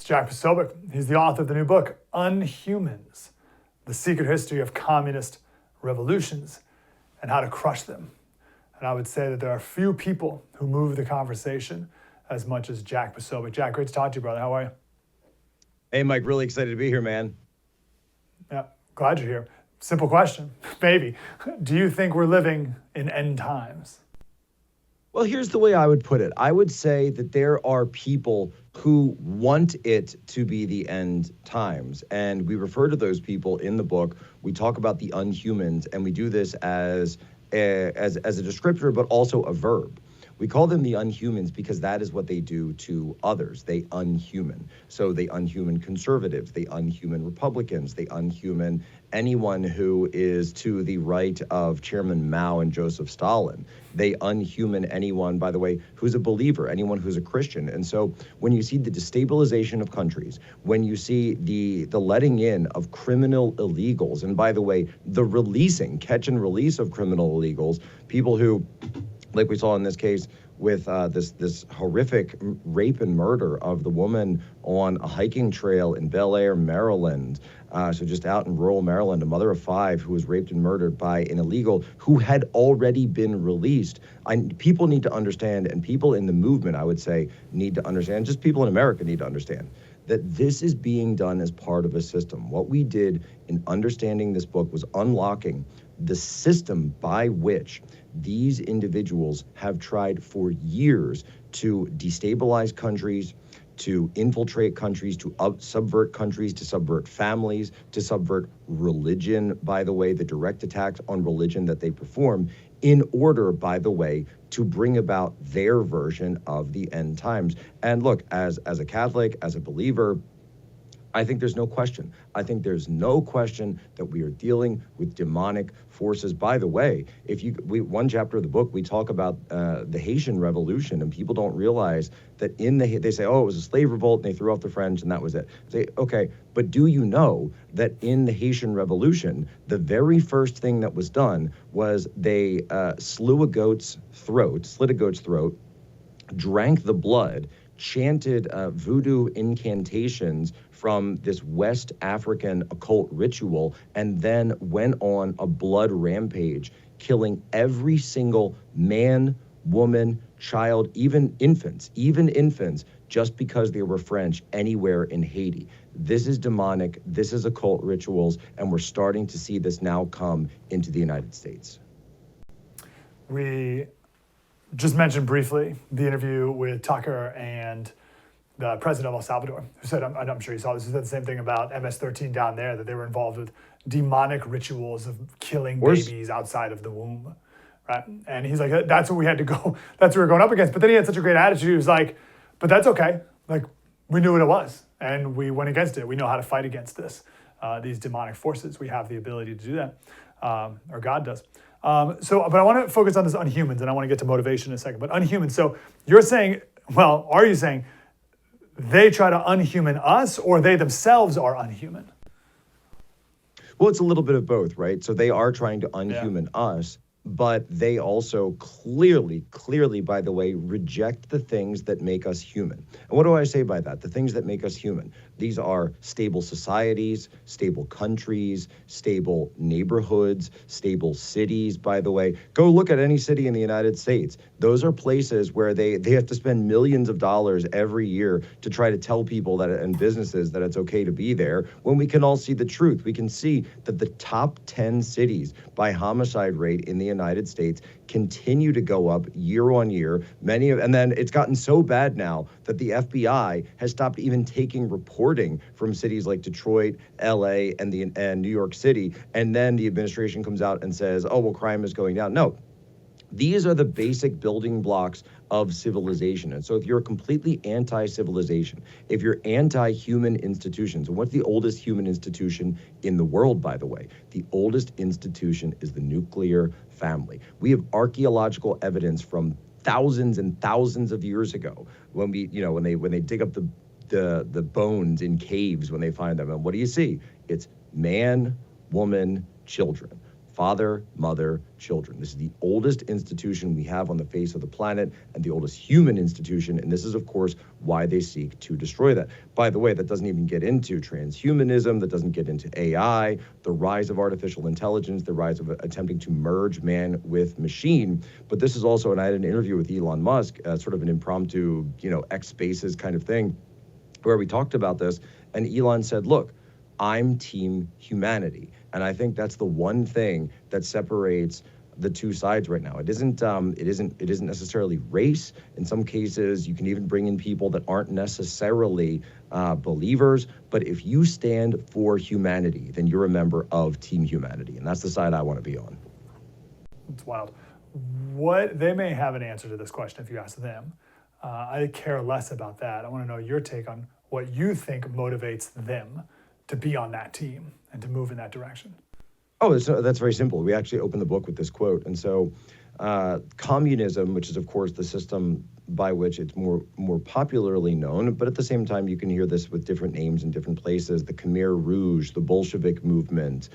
Jack Posobiec. He's the author of the new book, Unhumans, The Secret History of Communist Revolutions and How to Crush Them. And I would say that there are few people who move the conversation as much as Jack Posobiec. Jack, great to talk to you, brother. How are you? Hey, Mike, really excited to be here, man. Yeah, glad you're here. Simple question, maybe. Do you think we're living in end times? Well, here's the way I would put it. I would say that there are people who want it to be the end times. And we refer to those people in the book. We talk about the Unhumans, and we do this as a descriptor, but also a verb. We call them the Unhumans because that is what they do to others. They unhuman. So they unhuman conservatives, they unhuman Republicans, they unhuman anyone who is to the right of Chairman Mao and Joseph Stalin. They unhuman anyone, by the way, who's a believer, anyone who's a Christian. And so when you see the destabilization of countries, when you see the letting in of criminal illegals, and by the way, the releasing, catch and release of criminal illegals, people who, like we saw in this case with this horrific rape and murder of the woman on a hiking trail in Bel Air, Maryland. So just out in rural Maryland, a mother of 5 who was raped and murdered by an illegal who had already been released. People need to understand, and people in the movement, I would say, need to understand, just people in America need to understand, that this is being done as part of a system. What we did in understanding this book was unlocking the system by which these individuals have tried for years to destabilize countries, to infiltrate countries, to subvert countries, to subvert families, to subvert religion, by the way, the direct attacks on religion that they perform, in order, by the way, to bring about their version of the end times. And look, as a Catholic, as a believer, I think there's no question. I think there's no question that we are dealing with demonic forces. By the way, one chapter of the book, we talk about the Haitian Revolution, and people don't realize that they say, oh, it was a slave revolt, and they threw off the French, and that was it. Say, okay, but do you know that in the Haitian Revolution, the very first thing that was done was they slit a goat's throat, drank the blood, chanted voodoo incantations from this West African occult ritual, and then went on a blood rampage, killing every single man, woman, child, even infants, just because they were French anywhere in Haiti. This is demonic, this is occult rituals, and we're starting to see this now come into the United States. We just mentioned briefly the interview with Tucker and the president of El Salvador, who said, I'm sure you saw this, who said the same thing about MS-13 down there, that they were involved with demonic rituals of killing babies outside of the womb, right? And he's like, that's what we had to go, that's what we're going up against. But then he had such a great attitude. He was like, but that's okay. Like, we knew what it was, and we went against it. We know how to fight against this, these demonic forces. We have the ability to do that, or God does. But I want to focus on this Unhumans, and I want to get to motivation in a second. But Unhumans, so you're saying, well, are you saying they try to unhuman us, or they themselves are unhuman? Well, it's a little bit of both, right? So they are trying to unhuman us, but they also clearly, by the way, reject the things that make us human. And what do I say by that? The things that make us human. These are stable societies, stable countries, stable neighborhoods, stable cities, by the way. Go look at any city in the United States. Those are places where they have to spend millions of dollars every year to try to tell people that and businesses that it's okay to be there, when we can all see the truth. We can see that the top 10 cities by homicide rate in the United States continue to go up year on year. And then it's gotten so bad now that the FBI has stopped even taking reporting from cities like Detroit, LA, and New York City. And then the administration comes out and says, oh, well, crime is going down. No. These are the basic building blocks of civilization. And so if you're completely anti-civilization, if you're anti-human institutions, and what's the oldest human institution in the world, by the way? The oldest institution is the nuclear family. We have archaeological evidence from thousands and thousands of years ago when they dig up the bones in caves when they find them. And what do you see? It's man, woman, children. father, mother, children. This is the oldest institution we have on the face of the planet and the oldest human institution. And this is, of course, why they seek to destroy that. By the way, that doesn't even get into transhumanism, that doesn't get into AI, the rise of artificial intelligence, the rise of attempting to merge man with machine. But this is also, and I had an interview with Elon Musk, sort of an impromptu, X Spaces kind of thing, where we talked about this. And Elon said, look, I'm team humanity. And I think that's the one thing that separates the two sides right now. It isn't necessarily race. In some cases, you can even bring in people that aren't necessarily believers. But if you stand for humanity, then you're a member of team humanity. And that's the side I want to be on. It's wild. They may have an answer to this question if you ask them. I care less about that. I want to know your take on what you think motivates them to be on that team and to move in that direction. Oh, that's very simple. We actually open the book with this quote. And so communism, which is, of course, the system by which it's more popularly known, but at the same time, you can hear this with different names in different places, the Khmer Rouge, the Bolshevik movement,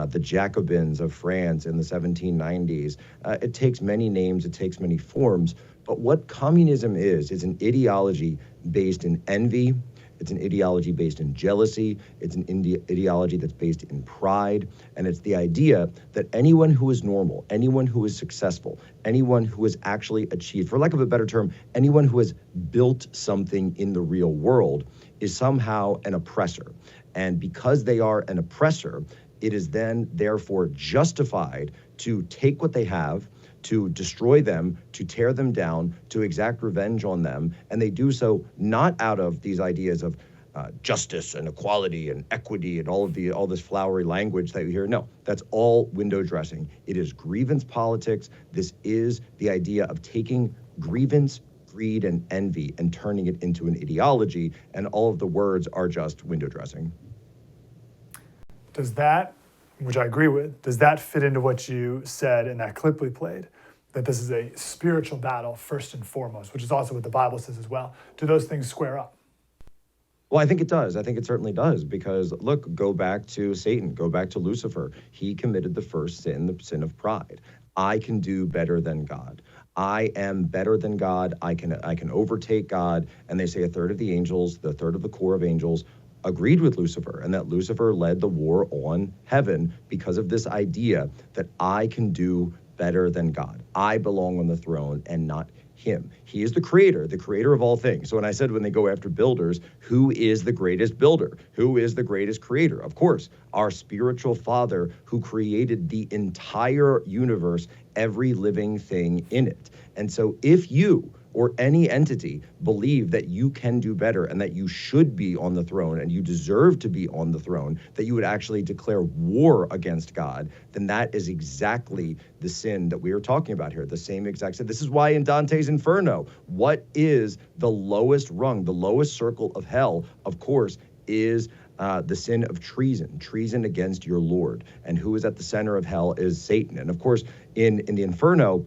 the Jacobins of France in the 1790s. It takes many names, it takes many forms, but what communism is an ideology based in envy. It's an ideology based in jealousy. It's an ideology that's based in pride. And it's the idea that anyone who is normal, anyone who is successful, anyone who has actually achieved, for lack of a better term, anyone who has built something in the real world is somehow an oppressor. And because they are an oppressor, it is then therefore justified to take what they have, to destroy them, to tear them down, to exact revenge on them. And they do so not out of these ideas of justice and equality and equity and all this flowery language that you hear. No, that's all window dressing. It is grievance politics. This is the idea of taking grievance, greed, and envy and turning it into an ideology. And all of the words are just window dressing. Does that, which I agree with, does that fit into what you said in that clip we played? That this is a spiritual battle first and foremost, which is also what the Bible says as well. Do those things square up? Well, I think it does. I think it certainly does, because look, go back to Satan, go back to Lucifer. He committed the first sin, the sin of pride. I can do better than God. I am better than God. I can overtake God. And they say a third of the angels, the third of the core of angels, agreed with Lucifer, and that Lucifer led the war on heaven because of this idea that I can do better than God. I belong on the throne and not him. He is the creator of all things. So when I said when they go after builders, who is the greatest builder? Who is the greatest creator? Of course, our spiritual father who created the entire universe, every living thing in it. And so if you or any entity believe that you can do better and that you should be on the throne and you deserve to be on the throne, that you would actually declare war against God, then that is exactly the sin that we are talking about here, the same exact sin. This is why in Dante's Inferno, what is the lowest rung, the lowest circle of hell, of course, is the sin of treason against your Lord. And who is at the center of hell is Satan. And of course, in the Inferno,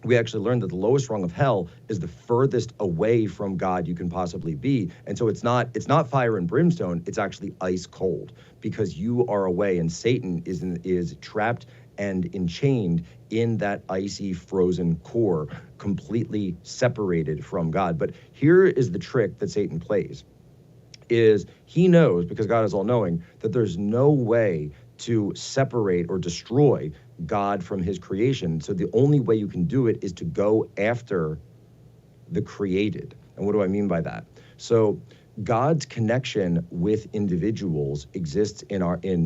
we actually learned that the lowest rung of hell is the furthest away from God you can possibly be. And so it's not fire and brimstone, it's actually ice cold, because you are away and Satan is trapped and enchained in that icy frozen core, completely separated from God. But here is the trick that Satan plays, is he knows, because God is all-knowing, that there's no way to separate or destroy God from his creation. So the only way you can do it is to go after the created. And what do I mean by that? So God's connection with individuals exists in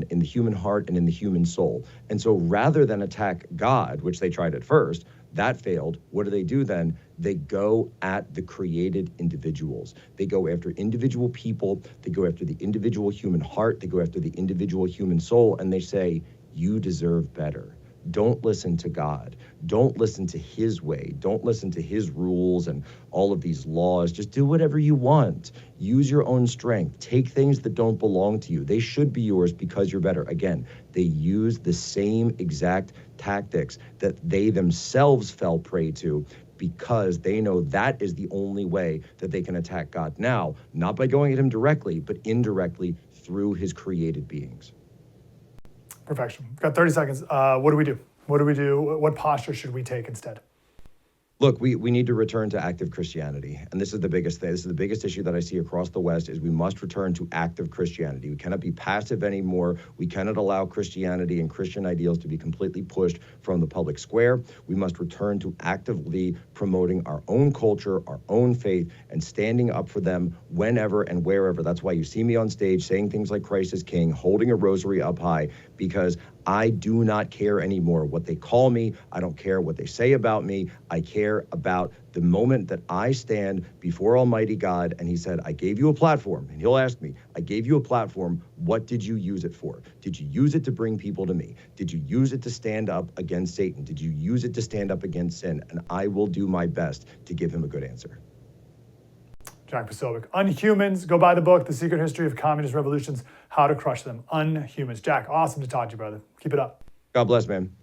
the human heart and in the human soul. And so rather than attack God, which they tried at first, that failed. What do then? They go at the created individuals. They go after individual people. They go after the individual human heart. They go after the individual human soul. And they say, you deserve better. Don't listen to God. Don't listen to his way. Don't listen to his rules and all of these laws. Just do whatever you want. Use your own strength. Take things that don't belong to you. They should be yours because you're better. Again, they use the same exact tactics that they themselves fell prey to, because they know that is the only way that they can attack God now, not by going at him directly, but indirectly through his created beings. Perfection. We've got 30 seconds. What do we do? What do we do? What posture should we take instead? Look, we need to return to active Christianity. And this is the biggest thing. This is the biggest issue that I see across the West is we must return to active Christianity. We cannot be passive anymore. We cannot allow Christianity and Christian ideals to be completely pushed from the public square. We must return to actively promoting our own culture, our own faith, and standing up for them whenever and wherever. That's why you see me on stage saying things like Christ is King, holding a rosary up high, because I do not care anymore what they call me. I don't care what they say about me. I care about the moment that I stand before Almighty God and he said, I gave you a platform. And he'll ask me, I gave you a platform. What did you use it for? Did you use it to bring people to me? Did you use it to stand up against Satan? Did you use it to stand up against sin? And I will do my best to give him a good answer. Jack Posobiec. Unhumans. Go buy the book, The Secret History of Communist Revolutions, How to Crush Them. Unhumans. Jack, awesome to talk to you, brother. Keep it up. God bless, man.